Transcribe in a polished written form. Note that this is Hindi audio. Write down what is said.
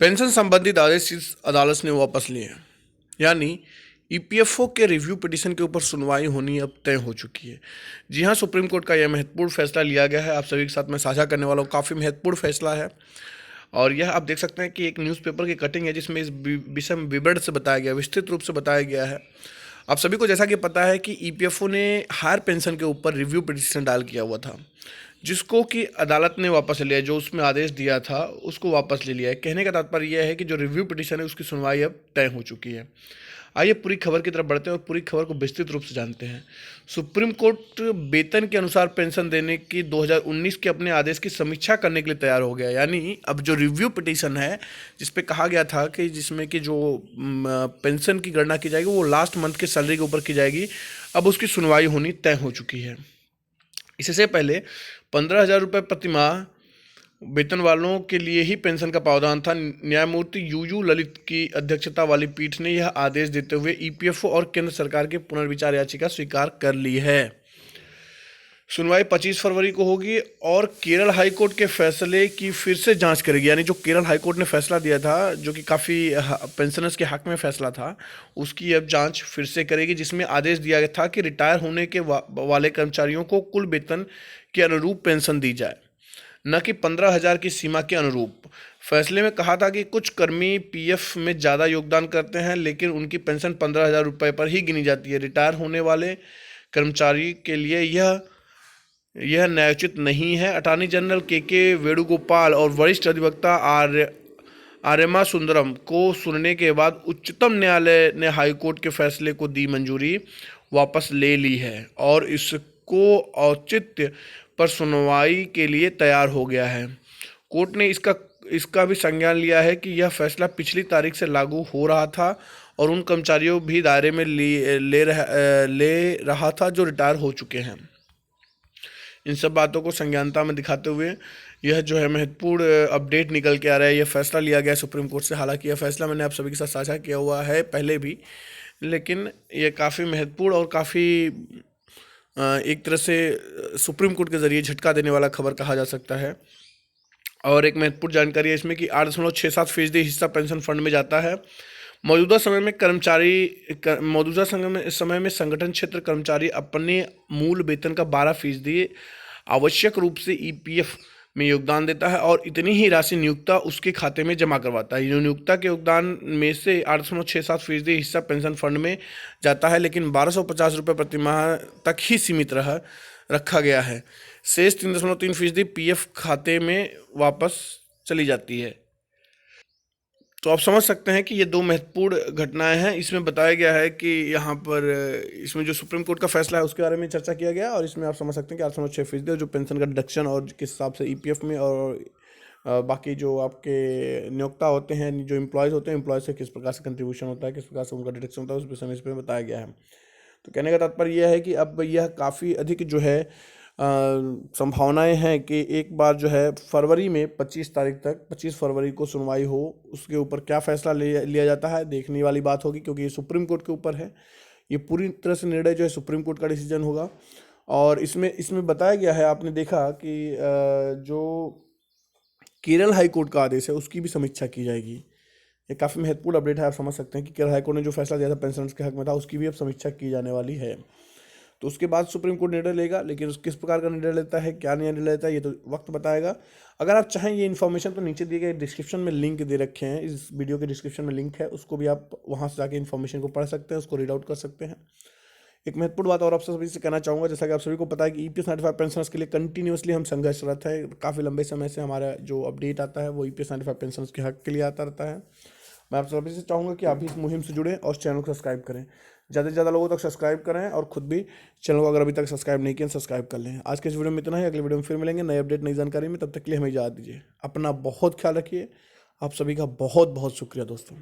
पेंशन संबंधित आदेश इस अदालत ने वापस लिए हैं। यानी ईपीएफओ के रिव्यू पिटीशन के ऊपर सुनवाई होनी अब तय हो चुकी है। जी हाँ, सुप्रीम कोर्ट का यह महत्वपूर्ण फैसला लिया गया है। आप सभी के साथ मैं साझा करने वाला हूँ। काफ़ी महत्वपूर्ण फैसला है और यह आप देख सकते हैं कि एक न्यूज़पेपर की कटिंग है जिसमें इस विषय में विवरण से बताया गया, विस्तृत रूप से बताया गया है। आप सभी को जैसा कि पता है कि ईपीएफओ ने हायर पेंशन के ऊपर रिव्यू पिटीशन डाल किया हुआ था, जिसको कि अदालत ने वापस ले लिया। जो उसमें आदेश दिया था उसको वापस ले लिया है। कहने का तात्पर्य यह है कि जो रिव्यू पिटीशन है उसकी सुनवाई अब तय हो चुकी है। आइए पूरी खबर की तरफ बढ़ते हैं और पूरी खबर को विस्तृत रूप से जानते हैं। सुप्रीम कोर्ट वेतन के अनुसार पेंशन देने की 2019 के अपने आदेश की समीक्षा करने के लिए तैयार हो गया। यानी अब जो रिव्यू पिटीशन है जिस पे कहा गया था कि जिसमें कि जो पेंशन की गणना की जाएगी वो लास्ट मंथ के सैलरी के ऊपर की जाएगी, अब उसकी सुनवाई होनी तय हो चुकी है। इससे पहले 15,000 रुपये प्रति माह वेतन वालों के लिए ही पेंशन का प्रावधान था। न्यायमूर्ति यूयू ललित की अध्यक्षता वाली पीठ ने यह आदेश देते हुए ईपीएफओ और केंद्र सरकार की पुनर्विचार याचिका स्वीकार कर ली है। सुनवाई 25 फरवरी को होगी और केरल हाईकोर्ट के फैसले की फिर से जांच करेगी। यानी जो केरल हाईकोर्ट ने फैसला दिया था, जो कि काफ़ी पेंशनर्स के हक में फैसला था, उसकी अब जांच फिर से करेगी, जिसमें आदेश दिया गया था कि रिटायर होने के वाले कर्मचारियों को कुल वेतन के अनुरूप पेंशन दी जाए, न कि 15,000 की सीमा के अनुरूप। फैसले में कहा था कि कुछ कर्मी पीएफ में ज़्यादा योगदान करते हैं लेकिन उनकी पेंशन 15,000 रुपये पर ही गिनी जाती है। रिटायर होने वाले कर्मचारी के लिए यह न्यायोचित नहीं है। अटॉर्नी जनरल के वेणुगोपाल और वरिष्ठ अधिवक्ता आर्यमा सुंदरम को सुनने के बाद उच्चतम न्यायालय ने हाईकोर्ट के फैसले को दी मंजूरी, वापस ले ली है और इसको औचित्य पर सुनवाई के लिए तैयार हो गया है। कोर्ट ने इसका भी संज्ञान लिया है कि यह फैसला पिछली तारीख से लागू हो रहा था और उन कर्मचारियों भी दायरे में ले रहा था जो रिटायर हो चुके हैं। इन सब बातों को संज्ञानता में दिखाते हुए यह जो है महत्वपूर्ण अपडेट निकल के आ रहा है। यह फैसला लिया गया सुप्रीम कोर्ट से। हालांकि यह फैसला मैंने आप सभी के साथ साझा किया हुआ है पहले भी, लेकिन यह काफ़ी महत्वपूर्ण और काफ़ी एक तरह से सुप्रीम कोर्ट के ज़रिए झटका देने वाला खबर कहा जा सकता है। और एक महत्वपूर्ण जानकारी है इसमें कि 8.67% हिस्सा पेंशन फंड में जाता है। मौजूदा समय में संगठन क्षेत्र कर्मचारी अपने मूल वेतन का 12% आवश्यक रूप से ईपीएफ में योगदान देता है और इतनी ही राशि नियोक्ता उसके खाते में जमा करवाता है। नियोक्ता के योगदान में से 8.67% हिस्सा पेंशन फंड में जाता है, लेकिन 1,250 रुपये प्रति माह तक ही सीमित रखा गया है। शेष 3.3% पीएफ खाते में वापस चली जाती है। तो आप समझ सकते हैं कि ये दो महत्वपूर्ण घटनाएं हैं। इसमें बताया गया है कि यहाँ पर इसमें जो सुप्रीम कोर्ट का फैसला है उसके बारे में चर्चा किया गया और इसमें आप समझ सकते हैं कि 8.6% जो पेंशन का डिडक्शन और किस हिसाब से ईपीएफ में और बाकी जो आपके नियोक्ता होते हैं, जो एम्प्लॉयज़ होते हैं, एम्प्लॉयज़ से किस प्रकार से कंट्रीब्यूशन होता है, किस प्रकार से उनका डिडक्शन होता है, उस विषय में इसमें बताया गया है। तो कहने का तात्पर्य यह है कि अब यह काफ़ी अधिक जो है संभावनाएं हैं कि एक बार जो है फरवरी में 25 फरवरी को सुनवाई हो। उसके ऊपर क्या फैसला लिया जाता है देखने वाली बात होगी, क्योंकि ये सुप्रीम कोर्ट के ऊपर है। ये पूरी तरह से निर्णय जो है सुप्रीम कोर्ट का डिसीजन होगा। और इसमें बताया गया है, आपने देखा कि जो केरल हाई कोर्ट का आदेश है उसकी भी समीक्षा की जाएगी। ये काफ़ी महत्वपूर्ण अपडेट है। आप समझ सकते हैं कि केरल हाई कोर्ट ने जो फैसला दिया था पेंशनर्स के हक में था, उसकी भी अब समीक्षा की जाने वाली है। तो उसके बाद सुप्रीम कोर्ट निर्णय लेगा, लेकिन किस प्रकार का निर्णय लेता है, क्या निर्णय लेता है, ये तो वक्त बताएगा। अगर आप चाहें ये इन्फॉर्मेशन तो नीचे दिए गए डिस्क्रिप्शन में लिंक दे रखे हैं, इस वीडियो के डिस्क्रिप्शन में लिंक है, उसको भी आप वहाँ से जाके इन्फॉर्मेशन को पढ़ सकते हैं, उसको रीड आउट कर सकते हैं। एक महत्वपूर्ण बात और आप सभी से कहना चाहूँगा, जैसा कि आप सभी को पता है कि ईपीएफ 95 पेंशनर्स के लिए कंटिन्यूसली हम संघर्षरत है। काफ़ी लंबे समय से हमारा जो अपडेट आता है वो ईपीएफ 95 पेंशनर्स के हक के लिए आता रहता है। मैं आप सभी से चाहूँगा कि आप भी इस मुहिम से जुड़ें और चैनल को सब्सक्राइब करें, ज़्यादा से ज़्यादा लोगों तक सब्सक्राइब करें और खुद भी चैनल को अगर अभी तक सब्सक्राइब नहीं किया सब्सक्राइब कर लें। आज के इस वीडियो में इतना ही। अगले वीडियो में फिर मिलेंगे नए अपडेट नई जानकारी में। तब तक के लिए हमें इजाज़त दीजिए। अपना बहुत ख्याल रखिए। आप सभी का बहुत बहुत शुक्रिया दोस्तों।